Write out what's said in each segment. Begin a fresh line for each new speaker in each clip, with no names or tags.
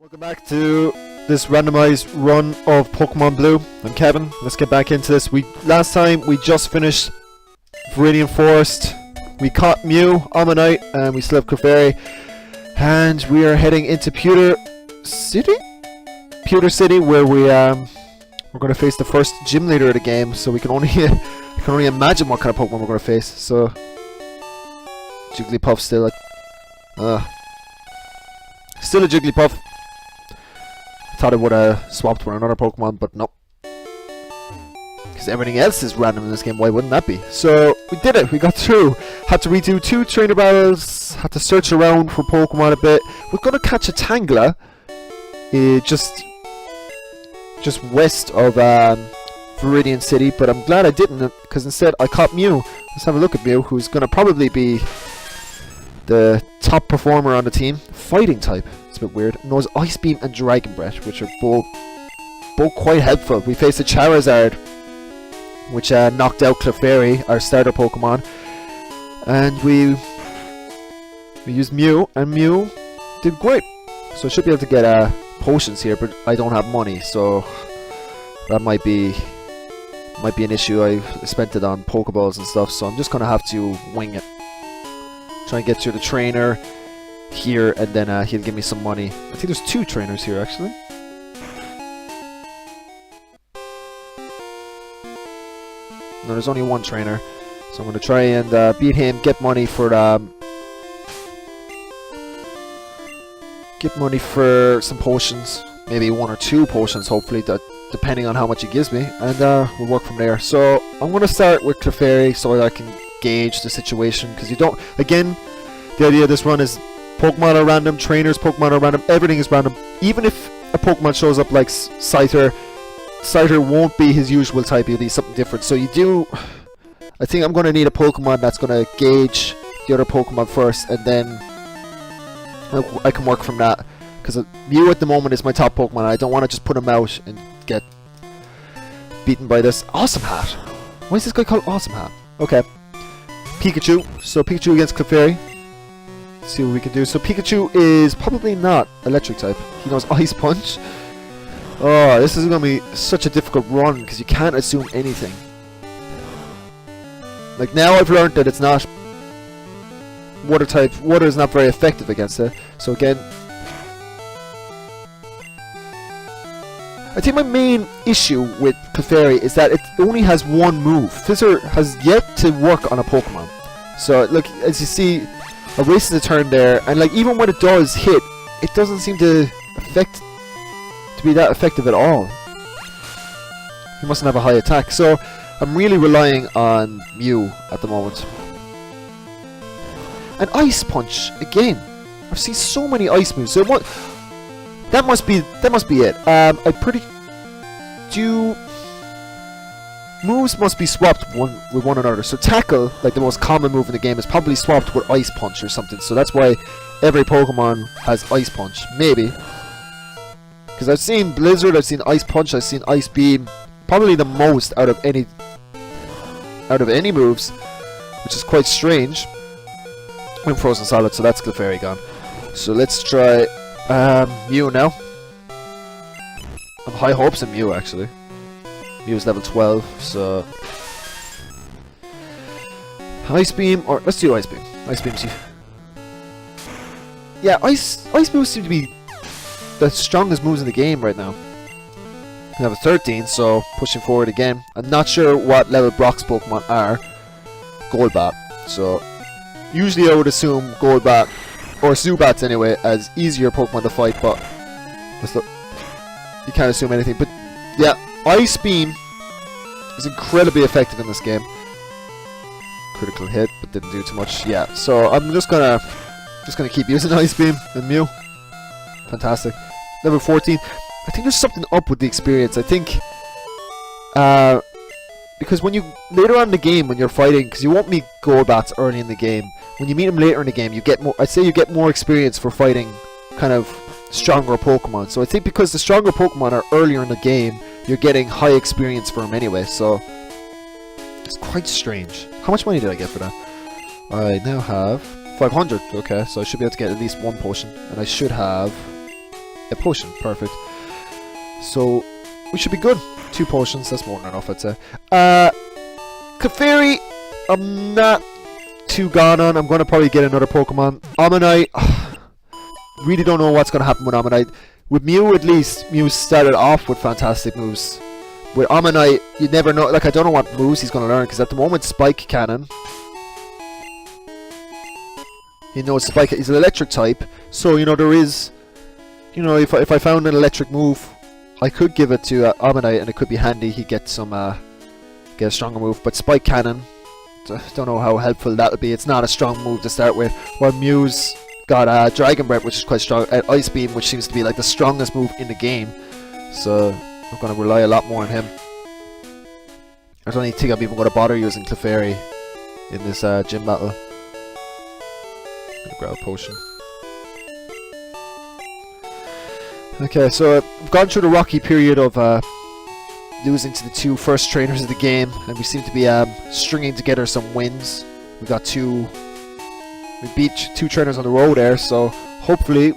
Welcome back to this randomized run of Pokemon Blue. I'm Kevin. Let's get back into this. Last time we just finished Viridian Forest. We caught Mew, Ammonite, and we still have Clefairy. And we are heading into Pewter City? Pewter City, where we're going to face the first gym leader of the game. So we can only imagine what kind of Pokemon we're going to face. So Jigglypuff still still a Jigglypuff. Thought I would have swapped with another Pokemon, but nope. Because everything else is random in this game, why wouldn't that be? So, we did it, we got through. Had to redo 2 trainer battles, had to search around for Pokemon a bit. We're going to catch a Tangela, just west of Viridian City, but I'm glad I didn't, because instead I caught Mew. Let's have a look at Mew, who's going to probably be the top performer on the team. Fighting type. It's a bit weird. Knows Ice Beam and Dragon Breath, which are both quite helpful. We faced a Charizard, which knocked out Clefairy, our starter Pokemon, and we used Mew, and Mew did great. So I should be able to get potions here, but I don't have money, so that might be an issue. I spent it on Pokeballs and stuff, so I'm just gonna have to wing it. Try and get to the trainer here, and then he'll give me some money. I think there's 2 trainers here, actually. No, there's only 1 trainer. So I'm going to try and beat him, get money for some potions. Maybe 1 or 2 potions, hopefully, depending on how much he gives me. And we'll work from there. So I'm going to start with Clefairy so that I can gauge the situation. Because you don't... Again, the idea of this run is Pokemon are random, trainers, Pokemon are random, everything is random. Even if a Pokemon shows up like Scyther won't be his usual type, he'll be something different. So you do... I think I'm going to need a Pokemon that's going to gauge the other Pokemon first, and then I can work from that. Because Mew at the moment is my top Pokemon, I don't want to just put him out and get beaten by this. Awesome Hat! Why is this guy called Awesome Hat? Okay. Pikachu. So Pikachu against Clefairy. See what we can do. So Pikachu is probably not electric type. He knows Ice Punch. Oh, this is going to be such a difficult run because you can't assume anything. Like now I've learned that it's not water type. Water is not very effective against it. So again, I think my main issue with Clefairy is that it only has 1 move. Fizzer has yet to work on a Pokemon. So look, as you see, I wasted a turn there, and like even when it does hit, it doesn't seem to be that effective at all. He mustn't have a high attack, so I'm really relying on Mew at the moment. And Ice Punch again. I've seen so many ice moves. So that must be it. I pretty do. Moves must be swapped with one another. So Tackle, like the most common move in the game, is probably swapped with Ice Punch or something. So that's why every Pokemon has Ice Punch. Maybe. Because I've seen Blizzard, I've seen Ice Punch, I've seen Ice Beam. Probably the most out of any moves, which is quite strange. I'm Frozen Solid, so that's Clefairy gone. So let's try Mew now. I have high hopes in Mew, actually. Mew is level 12, so... Ice Beam, or... Let's do Ice Beam. Ice Beam, see. Yeah, Ice moves seem to be the strongest moves in the game right now. We have a 13, so pushing forward again. I'm not sure what level Brock's Pokemon are. Golbat. So, usually I would assume Golbat, or Zubats anyway, as easier Pokemon to fight, but... You can't assume anything, but... Yeah, Ice Beam is incredibly effective in this game. Critical hit, but didn't do too much. Yeah, so I'm just gonna keep using Ice Beam and Mew. Fantastic. Level 14. I think there's something up with the experience. I think because when you later on in the game when you're fighting, because you won't meet Golbats early in the game. When you meet them later in the game, you get more. I'd say you get more experience for fighting kind of stronger Pokemon. So I think because the stronger Pokemon are earlier in the game, you're getting high experience for them anyway. So it's quite strange. How much money did I get for that? I now have 500. Okay, so I should be able to get at least 1 potion, and I should have A potion, perfect. So we should be good. 2 potions, that's more than enough, I'd say. Clefairy, I'm not too gone on. I'm going to probably get another Pokemon. Ammonite, really don't know what's going to happen with Ammonite. With Mew, at least, Mew started off with fantastic moves. With Ammonite, you never know. Like, I don't know what moves he's going to learn, because at the moment, Spike Cannon. You know, Spike, he's an electric type, so, you know, there is, you know, if I found an electric move, I could give it to Ammonite, and it could be handy. He'd get some, get a stronger move. But Spike Cannon, don't know how helpful that would be. It's not a strong move to start with. While Mew's got Dragon Breath, which is quite strong, Ice Beam, which seems to be like the strongest move in the game. So I'm going to rely a lot more on him. I don't think I'm even going to bother using Clefairy in this gym battle. Gonna grab a potion. Okay, so I've gone through the rocky period of losing to the 2 first trainers of the game, and we seem to be stringing together some wins. We got we beat 2 trainers on the road there, so hopefully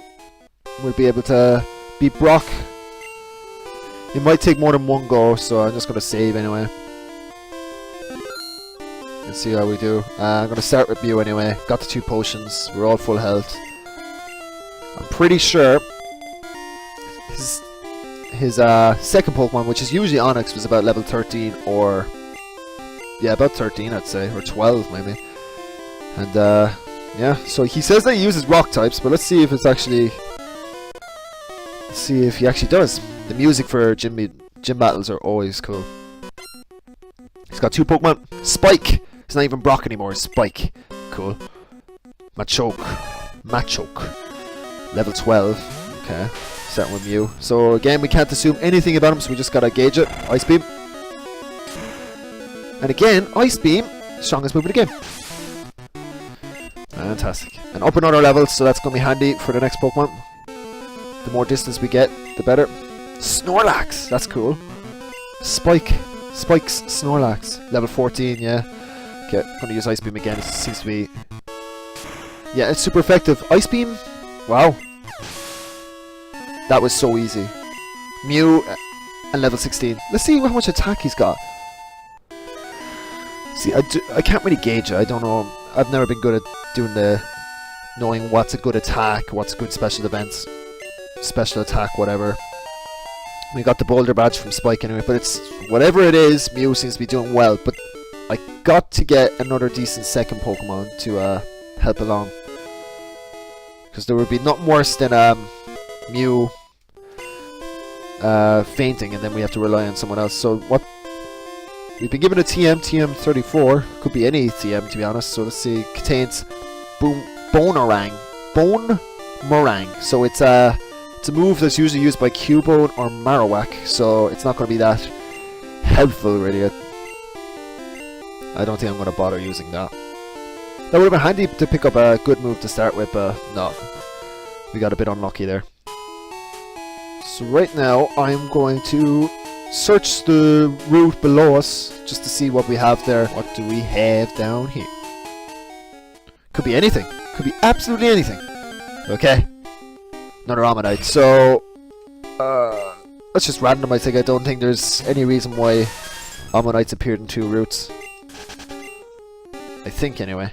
we'll be able to beat Brock. It might take more than 1 go, so I'm just going to save anyway. Let's see how we do. I'm going to start with Mew anyway. Got the 2 potions. We're all full health. I'm pretty sure his second Pokemon, which is usually Onix, was about level 13 or... yeah, about 13 I'd say, or 12 maybe. And yeah, so he says that he uses rock types, but let's see if it's actually... let's see if he actually does. The music for gym battles are always cool. He's got 2 Pokemon. Spike! It's not even Brock anymore, it's Spike. Cool. Machoke. Level 12. Okay. Starting with Mew. So again, we can't assume anything about him, so we just gotta gauge it. Ice Beam. And again, Ice Beam, strongest move of the game. Fantastic. And up another level, so that's gonna be handy for the next Pokemon. The more distance we get, the better. Snorlax! That's cool. Spike's Snorlax. Level 14, yeah. Okay, gonna use Ice Beam again. It seems to be... yeah, it's super effective. Ice Beam? Wow. That was so easy. Mew and level 16. Let's see how much attack he's got. See, I can't really gauge it. I don't know. I've never been good at doing the... knowing what's a good attack, what's good special defense, special attack, whatever. We got the Boulder badge from Spike anyway, but it's... whatever it is, Mew seems to be doing well, but I got to get another decent second Pokemon to help along. Because there would be nothing worse than Mew fainting, and then we have to rely on someone else. So what we've been given a TM34, could be any TM to be honest. So let's see, contains Bonerang, so it's a move that's usually used by Cubone or Marowak, so it's not going to be that helpful really. I don't think I'm going to bother using that. That would have been handy to pick up a good move to start with, but no, we got a bit unlucky there. So right now, I'm going to search the route below us just to see what we have there. What do we have down here? Could be anything. Could be absolutely anything. Okay. Another Ammonite. So, let's just random. I don't think there's any reason why Ammonites appeared in 2 routes. I think anyway.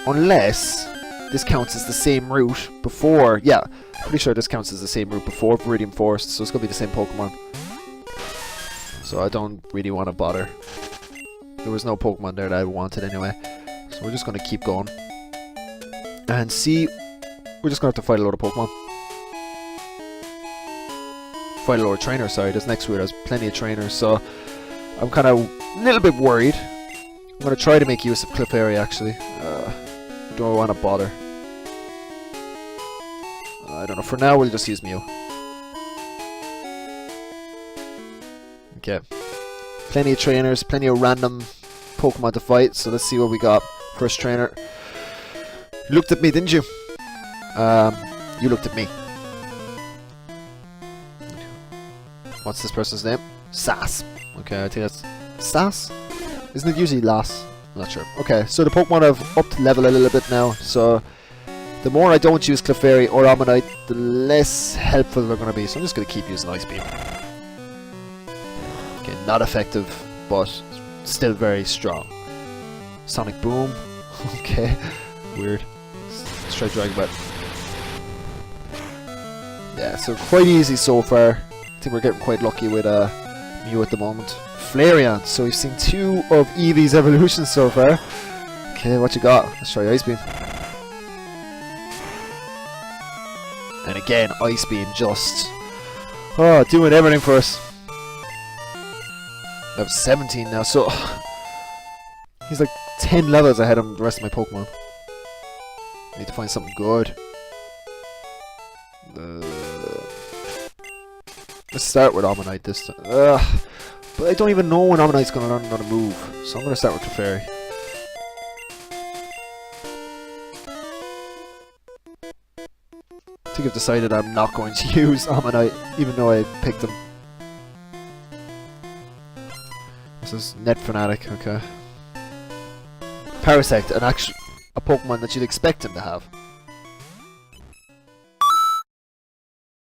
Unless this counts as the same route before. Yeah. Pretty sure this counts as the same route before Viridian Forest, so it's going to be the same Pokemon. So I don't really want to bother. There was no Pokemon there that I wanted anyway. So we're just going to keep going. And see... we're just going to have to fight a load of Pokemon. Fight a load of trainers, sorry. This next route has plenty of trainers, so... I'm kind of a little bit worried. I'm going to try to make use of Clefairy, actually. Do I want to bother? I don't know. For now, we'll just use Mew. Okay. Plenty of trainers, plenty of random Pokemon to fight. So let's see what we got. First trainer. You looked at me, didn't you? You looked at me. What's this person's name? Sass. Okay, I think that's... Sass? Isn't it usually Lass? I'm not sure. Okay, so the Pokemon have upped level a little bit now. So The more I don't use Clefairy or Ammonite, the less helpful they're going to be. So I'm just going to keep using Ice Beam. Okay, not effective, but still very strong. Sonic Boom. Okay, weird. Let's try Dragon Bite. Yeah, so quite easy so far. I think we're getting quite lucky with Mew at the moment. Flareon. So we've seen 2 of Eevee's evolutions so far. Okay, what you got? Let's try Ice Beam. And again, Ice Beam just doing everything for us. Level 17 now, so he's like 10 levels ahead of the rest of my Pokemon. Need to find something good. Let's start with Ammonite this time. But I don't even know when Ammonite's going to learn another move, so I'm going to start with Clefairy. I think I've decided I'm not going to use Ammonite, even though I picked him. This is Net Fanatic, okay. Parasect, a Pokemon that you'd expect him to have.